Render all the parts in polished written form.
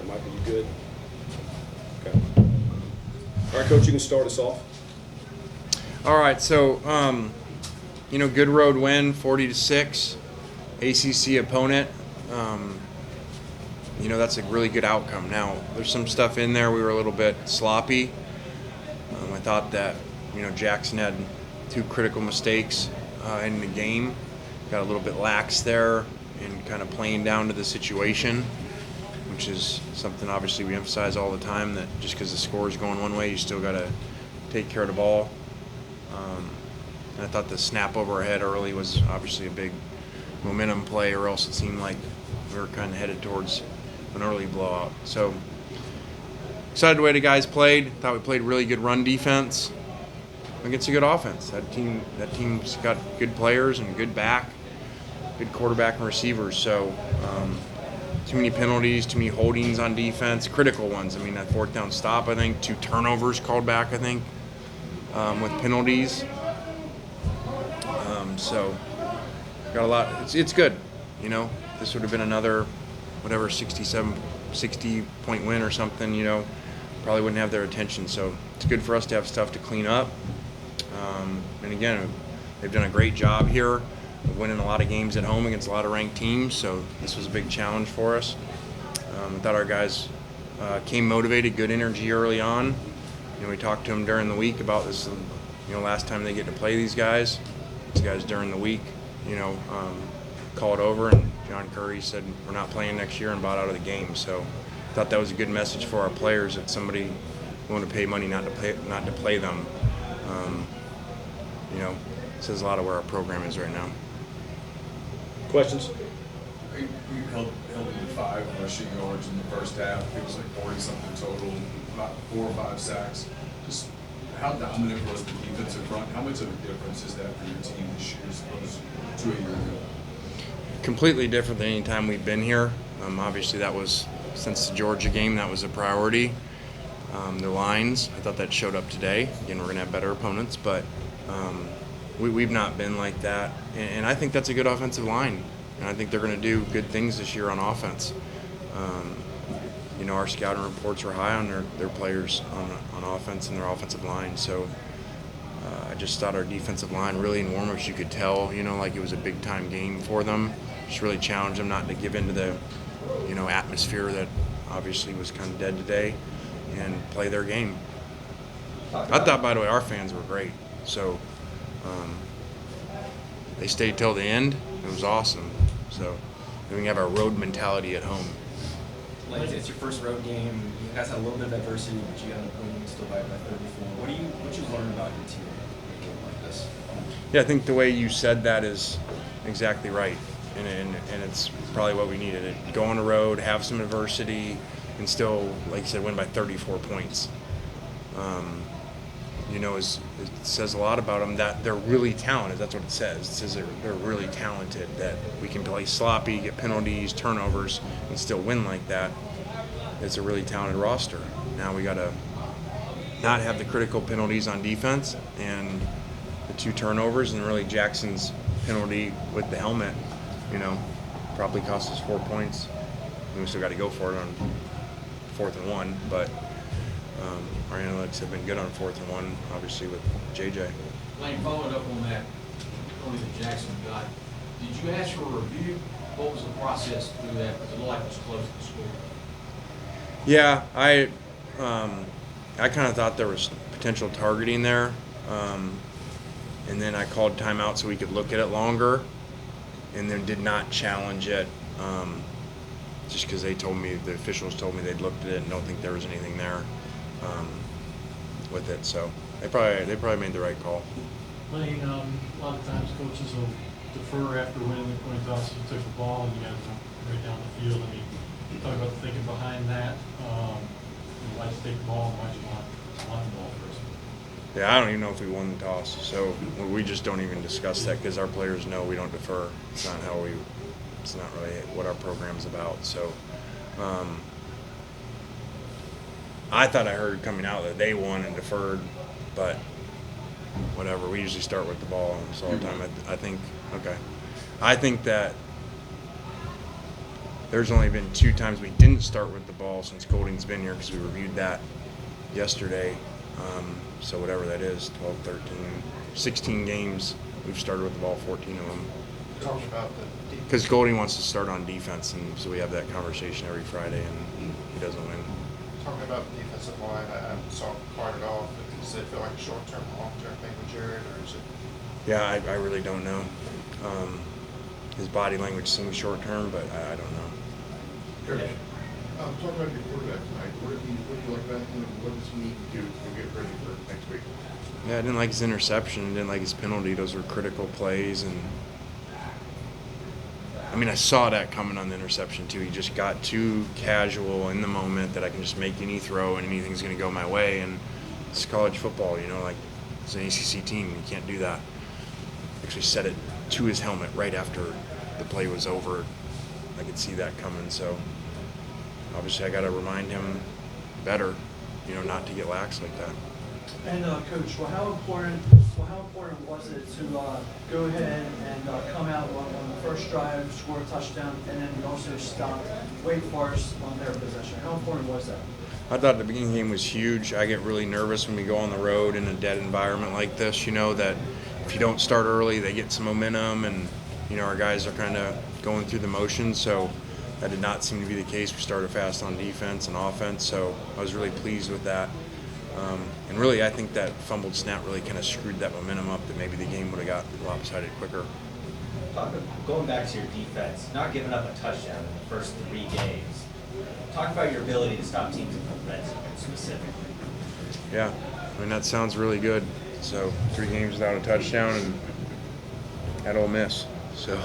right, Michael, you good? Okay. All right, Coach, you can start us off. All right, so good road win, 40-6, ACC opponent. That's a really good outcome. Now, there's some stuff in there. We were a little bit sloppy. I thought that Jackson had 2 critical mistakes in the game. Got a little bit lax there and kind of playing down to the situation, which is something obviously we emphasize all the time, that just because the score is going one way, you still got to take care of the ball. And I thought the snap over our head early was obviously a big momentum play, or else it seemed like we were kind of headed towards an early blowout. So excited the way the guys played. Thought we played really good run defense against a good offense. That team's got good players and good back, good quarterback and receivers. So too many penalties, too many holdings on defense, critical ones. I mean, that 4th down stop, I think, 2 turnovers called back, I think, with penalties. So got a lot. It's good. This would have been another, 60-point win or something. Probably wouldn't have their attention. So it's good for us to have stuff to clean up. And again, they've done a great job here of winning a lot of games at home against a lot of ranked teams. So this was a big challenge for us. I thought our guys came motivated, good energy early on. We talked to them during the week about this. Last time they get to play these guys during the week, called over, and John Curry said we're not playing next year and bought out of the game. So I thought that was a good message for our players, that somebody willing to pay money not to play them. Says a lot of where our program is right now. Questions? You held them to 5 rushing yards in the first half. It was like 40-something total, about 4 or 5 sacks. Just how dominant was the defensive front? How much of a difference is that for your team this year as opposed to a year ago? Completely different than any time we've been here. Obviously, that was, since the Georgia game, that was a priority. The lines, I thought that showed up today. Again, we're going to have better opponents, but we've not been like that. And I think that's a good offensive line. And I think they're going to do good things this year on offense. Our scouting reports were high on their players on offense and their offensive line. So I just thought our defensive line really in warm-ups, you could tell, like it was a big-time game for them. Just really challenged them not to give into the, atmosphere that obviously was kind of dead today, and play their game. I thought, by the way, our fans were great. So they stayed till the end. It was awesome. So we can have our road mentality at home. It's your first road game. You guys had a little bit of adversity, but you ended up winning still by 34. What you learn about your team in a game like this? Yeah, I think the way you said that is exactly right, and it's probably what we needed. Go on the road, have some adversity, and still, like you said, win by 34 points. It says a lot about them, that they're really talented. That's what it says. It says they're really talented, that we can play sloppy, get penalties, turnovers, and still win like that. It's a really talented roster. Now we got to not have the critical penalties on defense and the 2 turnovers, and really Jackson's penalty with the helmet, probably cost us 4 points. We still got to go for it on 4th and 1, but our analytics have been good on 4th and 1, obviously, with JJ. Lane, following up on that penalty that Jackson got, did you ask for a review? What was the process through that? Because it looked like it was close to the score. Yeah, I kind of thought there was potential targeting there, and then I called timeout so we could look at it longer, and then did not challenge it, just because the officials told me they'd looked at it and don't think there was anything there with it. So they probably made the right call. Lane, a lot of times coaches will defer after winning the coin toss. You took the ball and you guys went right down the field. I mean, talk about the thinking behind that. Why'd you take the ball and why'd you want the ball first? Yeah, I don't even know if we won the toss. So we just don't even discuss that, because our players know we don't defer. It's not really what our program's about. So I thought I heard coming out that they won and deferred, but whatever. We usually start with the ball all the time. I think that there's only been 2 times we didn't start with the ball since Golding's been here, because we reviewed that yesterday. So whatever that is, 12, 13, 16 games, we've started with the ball, 14 of them. Talking about the Because Golding wants to start on defense, and so we have that conversation every Friday, and he doesn't win. talking about the defensive line, I saw part it off. Does it feel like a short-term, long-term thing with Jared, or is it? Yeah, I really don't know. His body language seems short term, but I don't know. Coach, talk about your quarterback tonight. What do you like about him, and what does he need to do to get ready for next week? Yeah, I didn't like his interception. Didn't like his penalty. Those were critical plays, and I mean, I saw that coming on the interception too. He just got too casual in the moment that I can just make any throw and anything's going to go my way. And it's college football, you know, like it's an ACC team. You can't do that. Actually said it to his helmet right after the play was over. I could see that coming. So obviously I got to remind him better, you know, not to get lax like that. And Coach, how important was it to go ahead and come out on the first drive, score a touchdown, and then you also stopped Wake Forest on their possession? How important was that? I thought the beginning game was huge. I get really nervous when we go on the road in a dead environment like this, you know, that if you don't start early, they get some momentum, and, you know, our guys are kind of going through the motions. So that did not seem to be the case. We started fast on defense and offense, so I was really pleased with that. And really, I think that fumbled snap really kind of screwed that momentum up, that maybe the game would have got lopsided quicker. Going back to your defense, not giving up a touchdown in the first 3 games. Talk about your ability to stop teams in the red zone specifically. Yeah, I mean, that sounds really good. So 3 games without a touchdown and at Ole Miss. So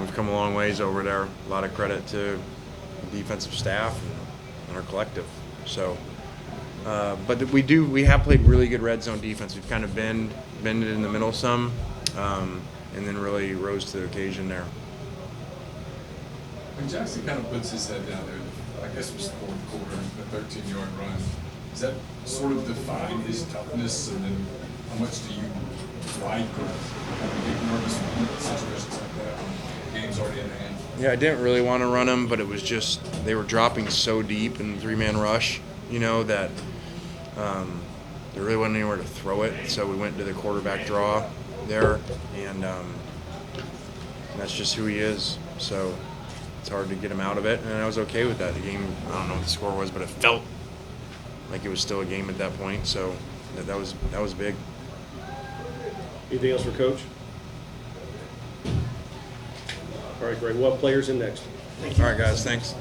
we've come a long ways over there. A lot of credit to the defensive staff and our collective. So, but we have played really good red zone defense. We've kind of bended in the middle some, and then really rose to the occasion there. When Jackson kind of puts his head down there, I guess it was the 4th quarter, the 13-yard run, does that sort of define his toughness? And then how much do you like or kind of get nervous in situations like that when the game's already at hand? Yeah, I didn't really want to run him, but it was just they were dropping so deep in the 3-man rush, you know, that there really wasn't anywhere to throw it. So we went to the quarterback draw there, and that's just who he is. So it's hard to get him out of it, and I was okay with that. The game, I don't know what the score was, but it felt like it was still a game at that point. So that was big. Anything else for Coach? All right, Greg, we'll have players in next. All right, guys, thanks.